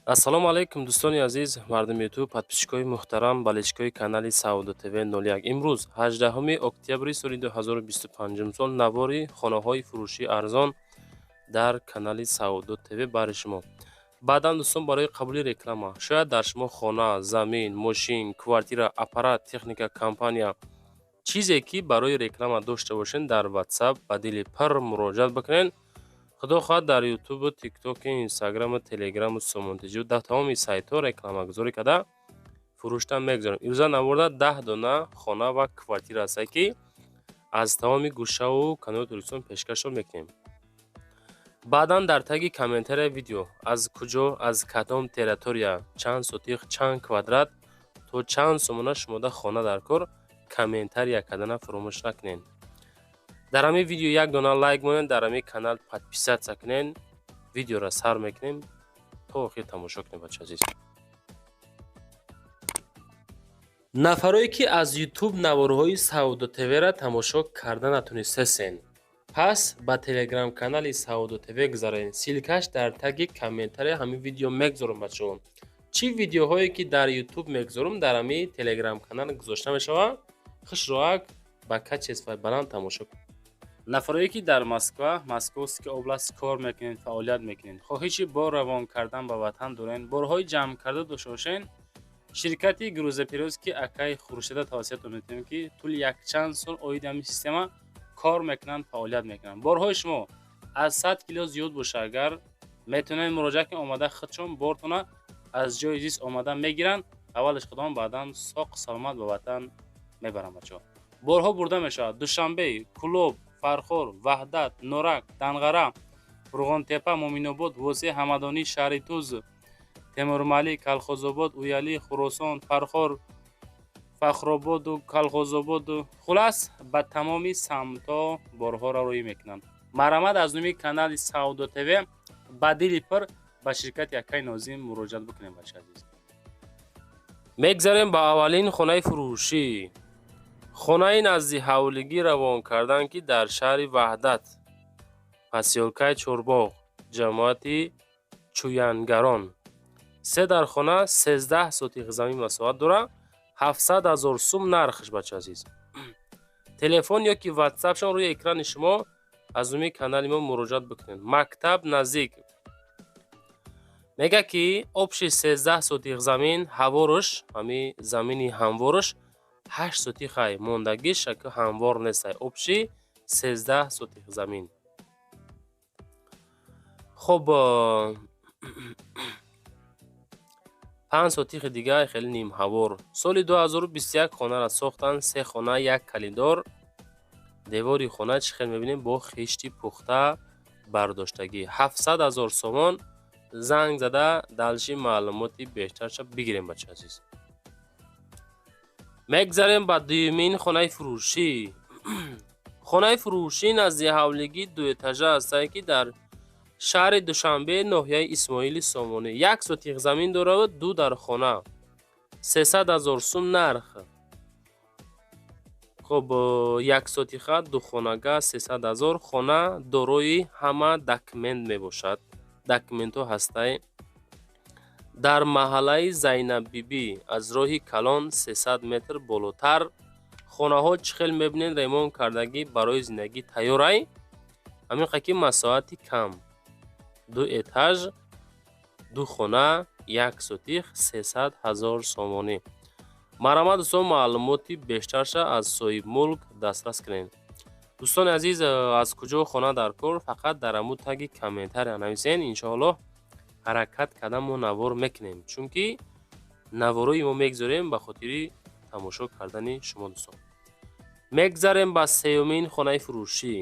ассалому алайкум дӯстони азиз, мардуми ютуб, подписчикои муҳтарам, баличкои канали Саудо ТВ 01. Имрӯз 18 октябри соли 2025 сол навори хонаҳои фурӯшии арзон дар канали Саудо ТВ бари шумо. Баъдан дӯстон, барои қабули реклама, шояд дар шумо хона, замин, мошин, квартира, аппарат, техника, компания чизе ки барои реклама дошта бошен, дар WhatsApp ба дили пар муроҷиат бикунед. худо хоҳад дар ютубу, тиктоки, инстаграму, телеграму, сомонтиҷу дар тамоми сайтҳо рекламагузорӣ карда фурӯшта мегузорем. Имрӯза навурда 10 дона хона ва квартира ҳастад ки аз тамоми гӯшаву канали Туркистон пешкашро мекунем. баъдан дар таги комментария видео аз куҷо, аз кадом территория, чанд сотиқ, чанд квадрат то чанд сомона шумода хона дар кор, комментария кардана фаромӯш накунед. дар ҳамин видео як дона лайк монед, дар ҳамин канал подписатсия кунед, видеоро сар мекунем то охир тамошо кунем. бача азиз, нафароне ки аз ютуб наворҳои Саудо ТВ-ро тамошо карда натонистасен, пас ба телеграм канали Саудо ТВ гузаред. силкаш дар таги комментария ҳамин видео мегузорам. бачаҳо, чӣ видеоҳое ки дар ютуб мегузорам дар ҳамин телеграм канал гузошта мешавад. хушроак ба качествои баланд тамошо кунед. нафароне ки дар Московский област кор мекунед, фаъолият мекунед, хоҳиши бор равон кардан ба ватан доред, борҳои ҷамъкарда дошта бошед, ширкати грузопирёз ки акаи Хуршеда тавсиятон метавонем ки тӯли якчанд сол оиди ҳамин система кор мекунанд, фаъолият мекунанд. борҳои шумо аз 100 кило зиёд боша, агар метавонед муроҷиат кунед, омада худшон бортона аз ҷои зист омада мегиранд, аввалаш худом баъдан соқ саломат ба ватан мебаранд. бачаҳо, борҳо бурда мешавад: Душанбе, Кулоб, Фархор, Ваҳдат, Норак, Данғара, Фурғонтепа, Моминобод, Восеъ, Ҳамадонӣ, Шаҳри Туз, Темурмалӣ, Калхозобод, Уялӣ, Хуросон, Фархор, Фахрободу, Калхозободу, хулас ба тамоми самтҳо борҳоро рӯй мекунанд. марҳамат аз номи канали Саудо ТВ ба дили пир ба ширкати Акаи Нозим муроҷиат бикунем. бача азиз, мегзарем ба аввалин хонаи фурӯшӣ. хонаи назди ҳавлигӣ равон кардан ки дар шаҳри Ваҳдат, посёлкаи Чорбоғ, ҷамоати Чуянгарон. 3 дар хона 13 сотиқ замин масоҳат дорад. 700 000 сум нархш. бача азиз, телефон ё ки ватсапшон рӯи экрани шумо аз номи канали мо муроҷиат бикунед. мактаб наздик мега ки обши 13 сотиқ замин, ҳаворш, ҳамин замини ҳамворш 8 сотиқай, мондагиш ака ҳамвор нестай. обши 13 сотиқ замин. хоб 5 сотиқи дигар хеле нимҳавор. соли 2021 хонара сохтанд. 3 хона, 1 калидор. девори хона чӣ хел мебинем бо хишти пухта бардоштагӣ. 700 000 сомон. занг зада далши маълумоти бештарша бигирем. бача азиз, мегзарем ба дуюмин хонаи фурӯшӣ. хонаи фурӯшӣ назди ҳавлигӣ дуэтажа ҳастад ки дар шаҳри Душанбе, ноҳияи Исмоили Сомонӣ. 1 сотиқ замин дорад, 2 дар хона, 300 000 сум нарх. хоб 1 сотиқа, 2 хонага 300 000. хона дорои ҳама документ мебошад. документҳо ҳастай. дар маҳаллаи Зайнаббибӣ, аз роҳи Калон 300 метр болотар. хонаҳо чӣ хел мебинед? ремонт кардагӣ, барои зиндагӣ тайёрай. ҳамин қаки масоҳати кам. 2 этаж, 2 хона, 1 сотиқ, 300 000 сомонӣ. марҳамат дӯстон, маълумоти бештарша аз соҳибмулк дастрас кунед. дӯстони азиз, аз куҷо хона дар кор? фақат дар ҳамун таги комментария нависен. иншоаллоҳ ҳаракат карда мо навор мекунем, чунки наворои мо мегзорем ба хотири тамошо кардани шумо дӯстон. мегзарем ба сеюмин хонаи фурӯшӣ.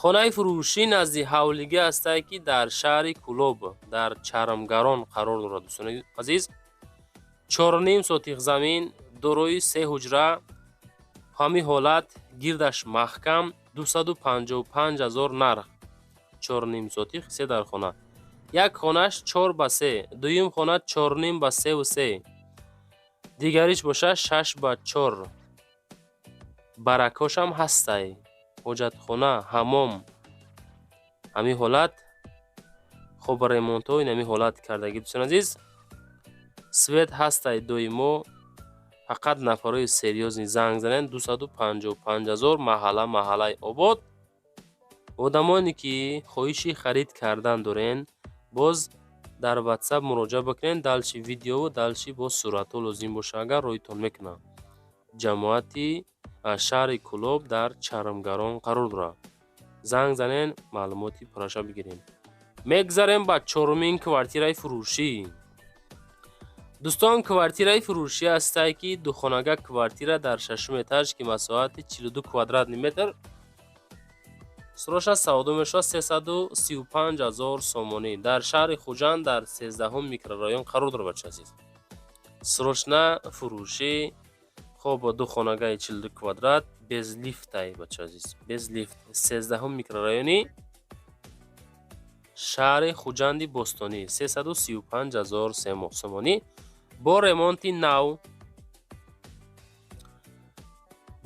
хонаи фурӯшӣ назди ҳавлигӣ ҳастад ки дар шаҳри Кулоб, дар Чармгарон қарор дорад. дӯстони азиз, 4.5 сотиқ замин, дорои 3 ҳуҷра, ҳамин ҳолат, гирдаш маҳкам, 255 000 нарх. 4.5 сотиқ, 3 дар хона. як хонаш 4 ба 3, дуюм хона 4.5 ба 3 дигариш боша 6 ба 4. баракошам ҳастай. ҳоҷатхона, ҳаммом. ҳамин ҳолат хоб ремонтҳо инами ҳолат кардагӣ. Дӯстон азиз, свет ҳастай доимо фақат нафарои серьёзни занг занен 255,000 маҳаллаи обод. одамоне ки хоҳиши харид кардан дорен, боз дар WhatsApp муроҷиат бикунен. далчи видеову далчи бо суратҳо лозим боша, агар роитон мекунад. ҷамоати шаҳри Кӯлоб дар Чармгарон қарор дорад. занг занен, маълумоти пурраша бигирем. мегзарем ба чорумин квартираи фурӯшӣ. дӯстон, квартираи фурӯшӣ ҳастае ки духонага квартира дар шашум этаж ки масоҳати 42 квадратни метр сроша савдо мешавад 335,000 сомонӣ дар шаҳри Хуҷанд дар 13 микрорайон қарор дорад. бача азиз, срочна фурӯшӣ хоб духонагаи 42 квадрат без лифтай. бача азиз, без лифт, 13 микрорайони шаҳри Хуҷанди Бостонӣ 335,000 сомонӣ бо ремонти нав,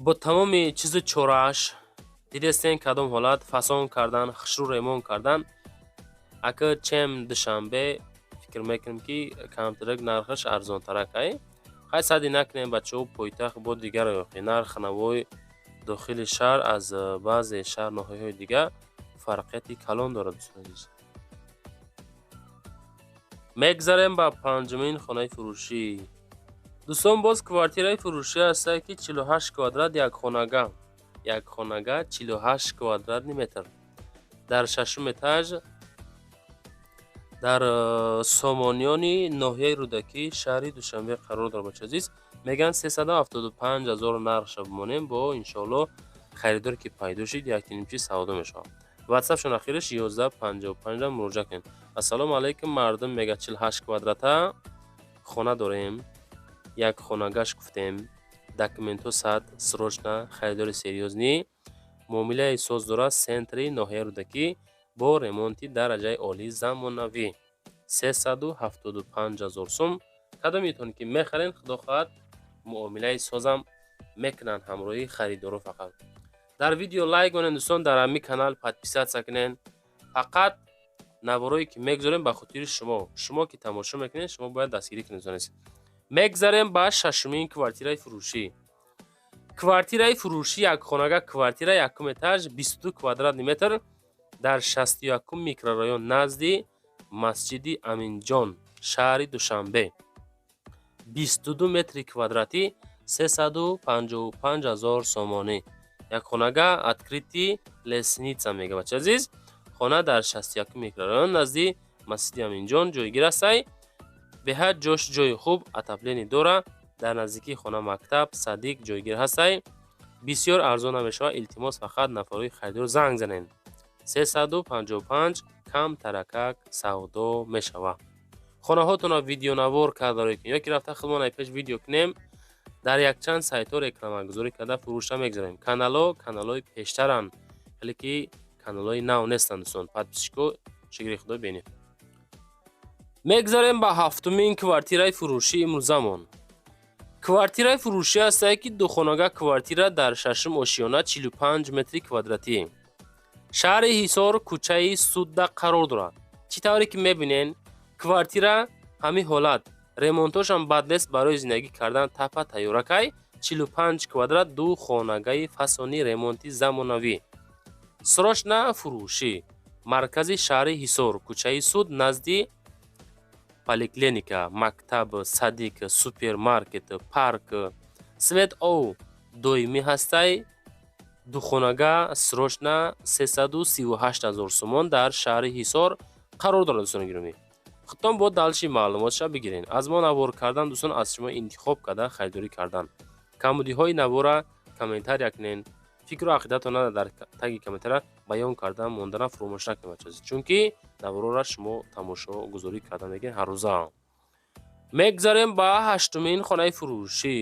бо тамоми чизи чорааш. дидестен кадом ҳолат фасон кардан, хушрӯ ремонт кардан. ака чем душанбе фикр мекунем ки камтарак нархаш арзонтарак ай. хай сади накунем бачаҳо пойтахт бо дигар ёхи. нарх навои дохили шаҳр аз баъзе шаҳр ноҳияҳои дигар фарқияти калон дорад. мегзарем ба панҷумин хонаи фурӯшӣ. дӯстон, боз квартираи фурӯшӣ ҳастае ки 48 квадрат якхонага 48 квадратни метр дар шашум этаж дар Сомонёни ноҳияи Рӯдакӣ шаҳри Душанбе қарор дорад. бача азиз, меган 375,000 нархша бимонем. бо иншоалло харидоре ки пайдо шид яктинимчи савдо мешавад. WhatsApp-шон ахираш 1155 муроҷиат кунед. ассалому алайкум, мардум мега 48 квадрата хона дорем, якхонагаш гуфтем, документҳо сад, срочна, харидори серьёзни, муомилаи соз дорад, сентри ноҳияи Рӯдакӣ бо ремонти дараҷаи олӣ замонавӣ 375,000 сум. кадометон ки мехарен, худо хоҳад муомилаи созам мекунанд ҳамроҳи харидоро. фақат дар видео лайк монен дӯстон, дар ҳами канал подписатсия кунен. фақат наворое ки мегзорем ба хотири шумо ки тамошо мекунед, шумо бояд дастгирӣ кунед. мегзарем ба шашумин квартираи фурӯшӣ. квартираи фурӯшӣ якхонага квартира якум этаж 22 квадратни метр дар 61 микрорайон назди масҷиди Аминҷон шаҳри Душанбе 22 метри квадратӣ 355,000 сомонӣ. якхонага открити лесница мега. бача азиз, хона дар 61 микрорайон назди масҷиди Аминҷон ҷойгир астай. беҳад ҷош ҷои хуб, атаплени дора. дар наздикии хона мактаб, садик ҷойгир ҳастай. бисёр арзон мешавад. илтимос фақат нафарои харидор занг занен. 355 кам таракак савдо мешавад. хонаҳотонро видеонавор карда ё ки рафта худмон пеш видео кунем, дар якчанд сайтҳо рекламагузорӣ карда фурӯшта мегзарем. каналҳои пештаранд, вале ки каналҳои нав нестанд. дӯстон, подписчикҳо шикри худо бенед. мегзарем ба ҳафтумин квартираи фурӯшии имрӯзамон. квартираи фурӯшӣ ҳастае ки духонага квартира дар шашум ошиёна 45 метри квадратӣ шаҳри Ҳисор кӯчаи Судда қарор дорад. чӣ тавре ки мебинен, квартира ҳамин ҳолат, ремонтошам бад нест. барои зиндагӣ кардан тапа тайёракай. 45 квадрат ду хонагаи фасони ремонти замонавӣ. срочна фурӯшӣ. маркази шаҳри Ҳисор кӯчаи Суд назди поликлиника, мактаб, садик, супермаркет, парк. свет ов доимӣ ҳастай. духонага срочна 338,000 сомон дар шаҳри Ҳисор қарор дорад. дӯстони гиромӣ, худтон бо далши маълумотша бигирен. аз мо навор кардан дӯстон, аз шумо интихоб карда харидорӣ кардан. камбудиҳои навора комментария кунен. фикру ақидатона дар таги комментария баён кардан мондана фуромӯш накунед, чунки наворора шумо тамошогузорӣ карда мегӯед ҳаррӯза. мегзарем ба ҳаштумин хонаи фурӯшӣ.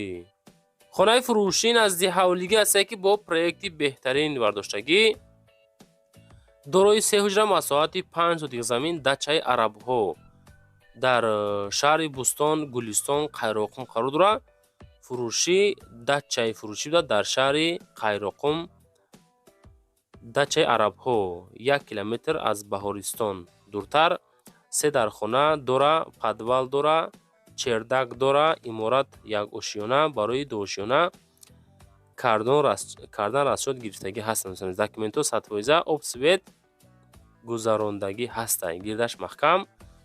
хонаи фурӯшӣ назди ҳавлигӣ ҳастае ки бо проекти беҳтарин бардоштагӣ, дорои 3 ҳуҷра, масоҳати 5 сотик замин, дачаи арабҳо дар шаҳри Бустон, Гулистон, Қайроқум қарор дорад. фурӯшӣ дачаи фурӯшӣ буда дар шаҳри Қайроқум, дачаи арабҳо 1 километр аз Баҳористон дуртар. се дар хона дора, падвал дора, чердак дора, иморат якошиёна барои дуошиёна кардан расчёд гирифтагӣ ҳастанд. Документҳо садфоиза обсвет гузарондагӣ ҳастанд. Гирдаш маҳкам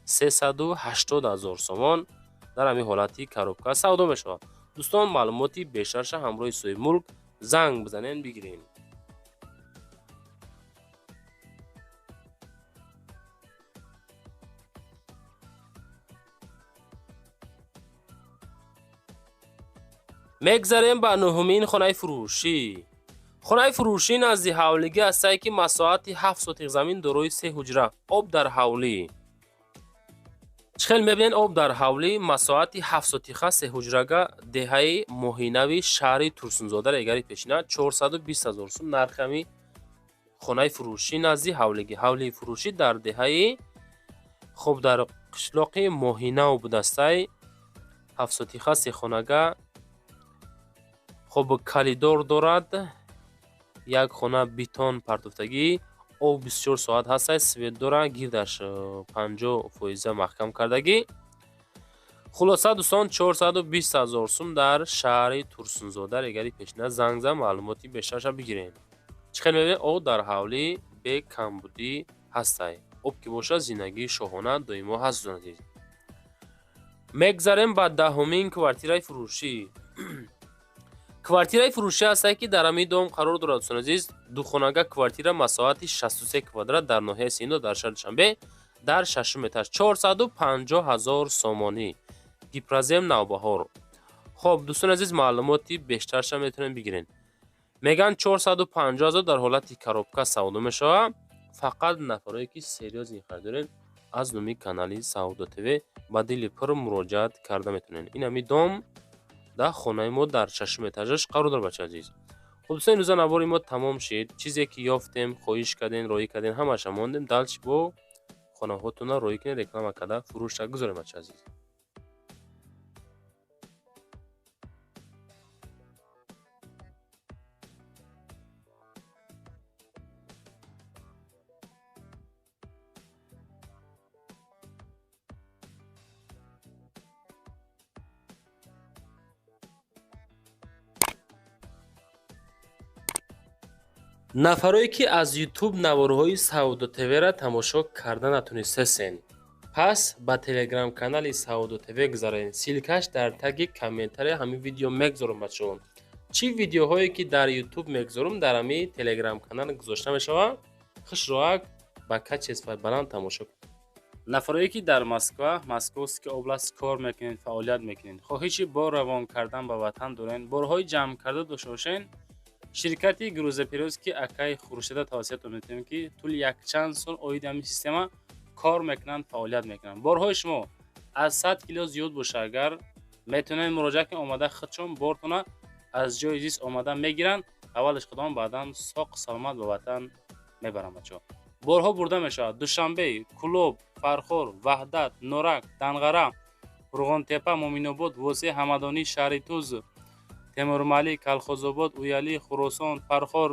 380,000 сомон дар ҳамин ҳолати коробка савдо мешавад. дӯстон, маълумоти бештарша ҳамроҳи соҳиби мулк занг бизанед бигиред. мегзарем ба нӯҳумин хонаи фурӯшӣ. хонаи фурӯшӣ назди ҳавлигӣ ҳастае ки масоҳати 7 сотиқ замин дорои 3 ҳуҷра, об дар ҳавлӣ. чӣ хел мебинед об дар ҳавлӣ масоҳати 7 сотиқа 3 ҳуҷрага деҳаи моҳинави шаҳри Турсунзода эгари пешина 420,000 сум нархи ҳами хонаи фурӯшӣ назди ҳавлигӣ. ҳавлии фурӯшӣ дар деҳаи хуб дар қишлоқи моҳинав будастаи 7 сотиқа 3 хонага хуб калидор дорад. як хона бетон партофтагӣ, об 24 соат ҳастаи свет дорад, гирдаш 50% маҳкам кардагӣ. хулоса дӯстон 420,000 сум дар шаҳри Турсунзода эгари пешина занг зан маълумоти бештарша бигиред. чӣ хел мебинед об дар ҳавлӣ бе камбудӣ ҳастай. об ки бошад зиндагии шоҳона доимо ҳаст. мегзарем ба 10-умин квартираи фурӯшӣ. квартираи фурӯшӣ ҳастае ки дар ҳамин дом қарор дорад. дӯстон азиз, духонага квартира масоҳати 63 квадрат дар ноҳияи Синдо дар шаҳри Душанбе дар 6-ум этаж 450,000 сомонӣ. гипразем навбаҳор. хоб дӯстон азиз, маълумоти бештарша метавонед бигиред. меган 450,000 дар ҳолати коробка савдо мешавад. фақат нафароне ки серьёзни харидоред аз нӯми канали Саудо ТВ ба дили пур муроҷиат карда метавонед. ин ҳамин дом дар хонаи мо дар 6-ум этажаш қарор дорад. бачаи азиз, хуб дӯстон, имрӯза навбори мо тамом шид. чизе ки ёфтем, хоҳиш кардем, роӣ кардем, ҳамаша мондем. далчи бо хонаҳотона роӣ кунед, реклама карда фурӯшда гузоред. бачаи азиз, нафароне ки аз YouTube наворҳои Саудо ТВ-ра тамошо карда натонистасен, пас ба Telegram канали Саудо ТВ гузаред. силкаш дар таги комментария ҳамин видео мегзорам. бачаҳон, чӣ видеоҳое ки дар YouTube мегзорам дар ҳамин Telegram канал гузошта мешавад. хушроак ба качествои баланд тамошо кунед. нафароне ки дар Московский област кор мекунед, фаъолият мекунед, хоҳиши бор равон кардан ба ватан доред, борҳои ҷамъ карда дошта бошед, ширкати грузопирёз ки акаи хуршеда тавсиятон метавонем ки тӯли якчанд сол оиди ҳамин система кор мекунанд, фаъолият мекунанд. борҳои шумо аз 100 кило зиёд боша, агар метавонед муроҷиат кунед, омада худшон бортона аз ҷои зист омада мегиранд, аввалаш худом баъдан соқ саломат ба ватан мебаранд. бачаҳо, борҳо бурда мешавад. Душанбе, Кулоб, Фархор, Ваҳдат, Норак, Данғара, Рӯғонтепа, Моминобод, Восеъ, Ҳамадонӣ, Шаҳри Туз, Темурмалӣ, Калхозобод, Уялӣ, Хуросон, Фархор,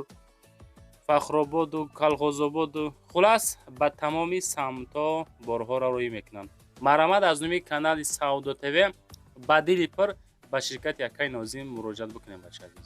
Фахрободу, Калхозободу, хулас ба тамоми самтҳо борҳоро роӣ мекунанд. марҳамат аз нӯми канали Саудо ТВ ба дили пур ба ширкати Акаи Нозим муроҷиат бикунед. бачаҳо азиз.